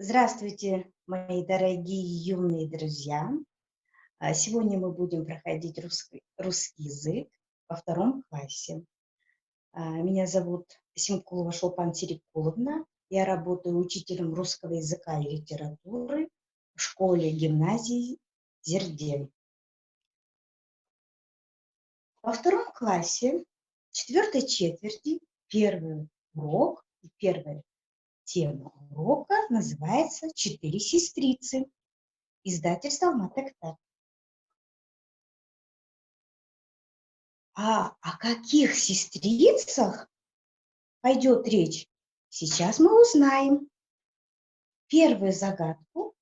Здравствуйте, мои дорогие юные друзья. Сегодня мы будем проходить русский язык во втором классе. Меня зовут Симкулова Шолпан Терекуловна. Я работаю учителем русского языка и литературы в школе-гимназии Зердель. Во втором классе, четвертой четверти, первый урок и первая тема урока называется «Четыре сестрицы». Издательство «Матек-Так». О каких сестрицах пойдет речь? Сейчас мы узнаем. Первую загадку,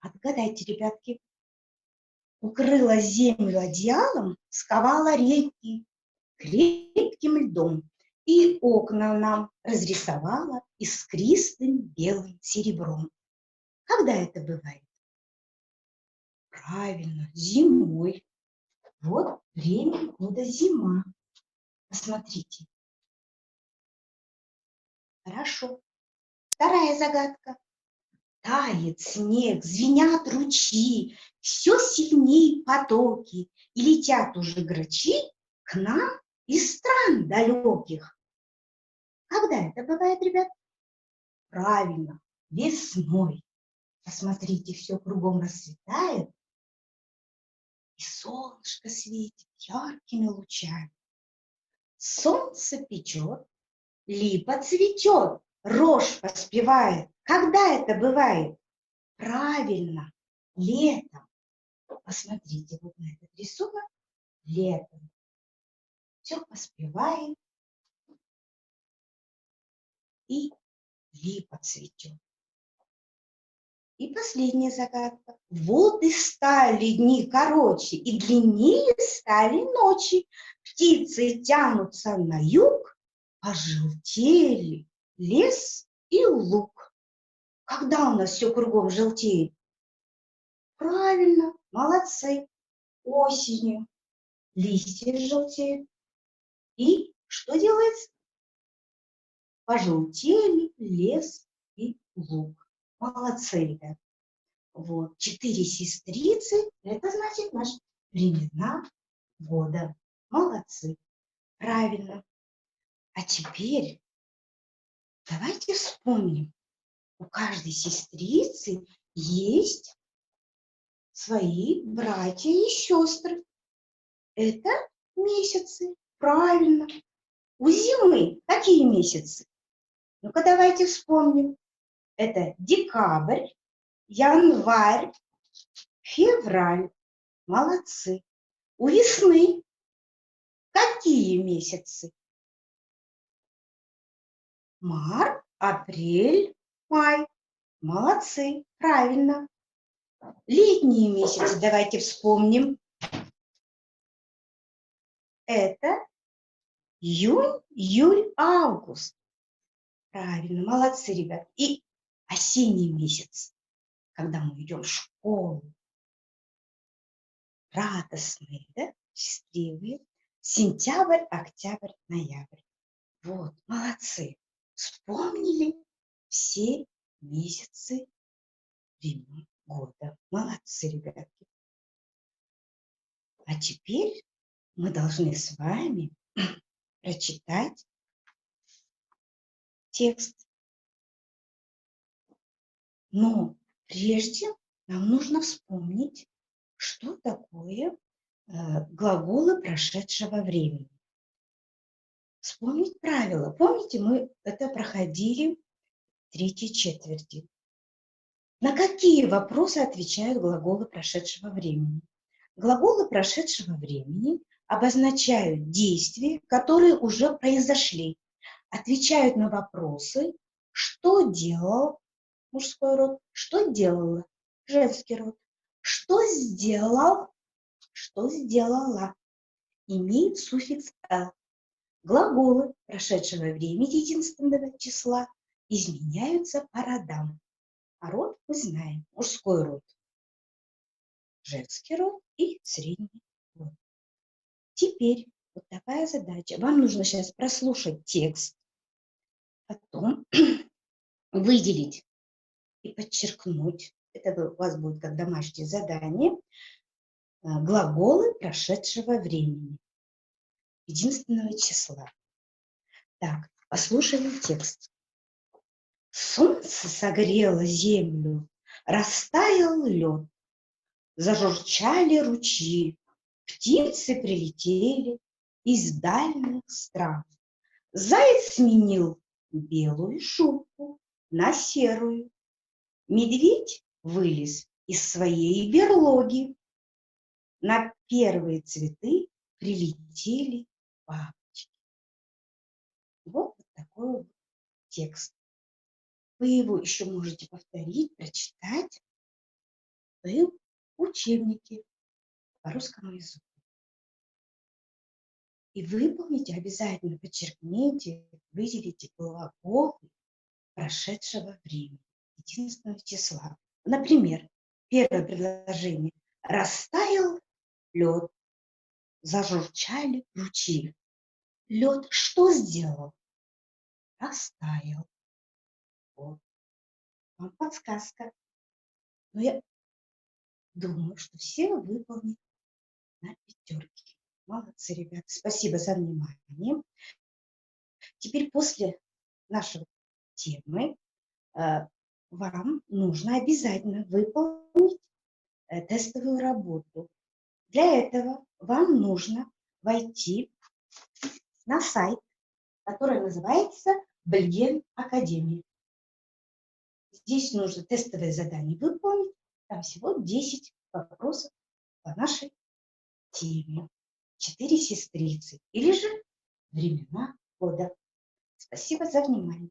отгадайте, ребятки, укрыла землю одеялом, сковала реки крепким льдом и окна нам разрисовала искристым белым серебром. Когда это бывает? Правильно, зимой. Вот время года зима. Посмотрите. Хорошо. Вторая загадка. Тает снег, звенят ручьи, все сильнее потоки, и летят уже грачи к нам из стран далеких. Когда это бывает, ребят? Правильно, весной. Посмотрите, все кругом расцветает, и солнышко светит яркими лучами. Солнце печет, липа цветет, рожь поспевает. Когда это бывает? Правильно, летом. Посмотрите вот на этот рисунок. Летом. Все поспевает, и липа цветет. И последняя загадка. Вот и стали дни короче, и длиннее стали ночи. Птицы тянутся на юг, пожелтели лес и луг. Когда у нас все кругом желтеет? Правильно, молодцы. Осенью листья желтеют. И что делается? Пожелтели лес и луг. Молодцы, ребят. Вот, 4 сестрицы, это значит наши времена года. Молодцы. Правильно. А теперь давайте вспомним. У каждой сестрицы есть свои братья и сестры. Это месяцы. Правильно. У зимы какие месяцы? Ну-ка давайте вспомним. Это декабрь, январь, февраль. Молодцы. У весны какие месяцы? Март, апрель, май. Молодцы. Правильно. Летние месяцы давайте вспомним. Это июнь, июль, август. Правильно. Молодцы, ребят. И осенний месяц, когда мы идем в школу. Радостные, да? Счастливые. Сентябрь, октябрь, ноябрь. Вот, молодцы. Вспомнили все месяцы времен года. Молодцы, ребятки. А теперь мы должны с вами прочитать текст. Но прежде нам нужно вспомнить, что такое глаголы прошедшего времени. Вспомнить правила. Помните, мы это проходили в третьей четверти. На какие вопросы отвечают глаголы прошедшего времени? Глаголы прошедшего времени обозначают действия, которые уже произошли, отвечают на вопросы, что делал мужской род, что делала женский род, что сделал, что сделала, имеет суффикс «л». Глаголы прошедшего времени единственного числа изменяются по родам. А род мы знаем. Мужской род, женский род и средний род. Теперь вот такая задача. Вам нужно сейчас прослушать текст, потом выделить и подчеркнуть, это у вас будет как домашнее задание, глаголы прошедшего времени, единственного числа. Так, послушаем текст. Солнце согрело землю, растаял лед, зажурчали ручьи, птицы прилетели из дальних стран. Заяц сменил белую шубку на серую. Медведь вылез из своей берлоги. На первые цветы прилетели бабочки. Вот такой вот текст. Вы его еще можете повторить, прочитать в учебнике по русскому языку. И выполните обязательно, подчеркните, выделите глаголы прошедшего времени, единственного числа. Например, первое предложение. Растаял лед, зажурчали ручьи. Лед что сделал? Растаял. Вот. Вам подсказка. Но я думаю, что все выполнят на пятерке. Молодцы, ребята. Спасибо за внимание. Теперь после нашей темы вам нужно обязательно выполнить тестовую работу. Для этого вам нужно войти на сайт, который называется Бльен Академия. Здесь нужно тестовое задание выполнить. Там всего 10 вопросов по нашей теме. 4 сестрицы или же времена года. Спасибо за внимание.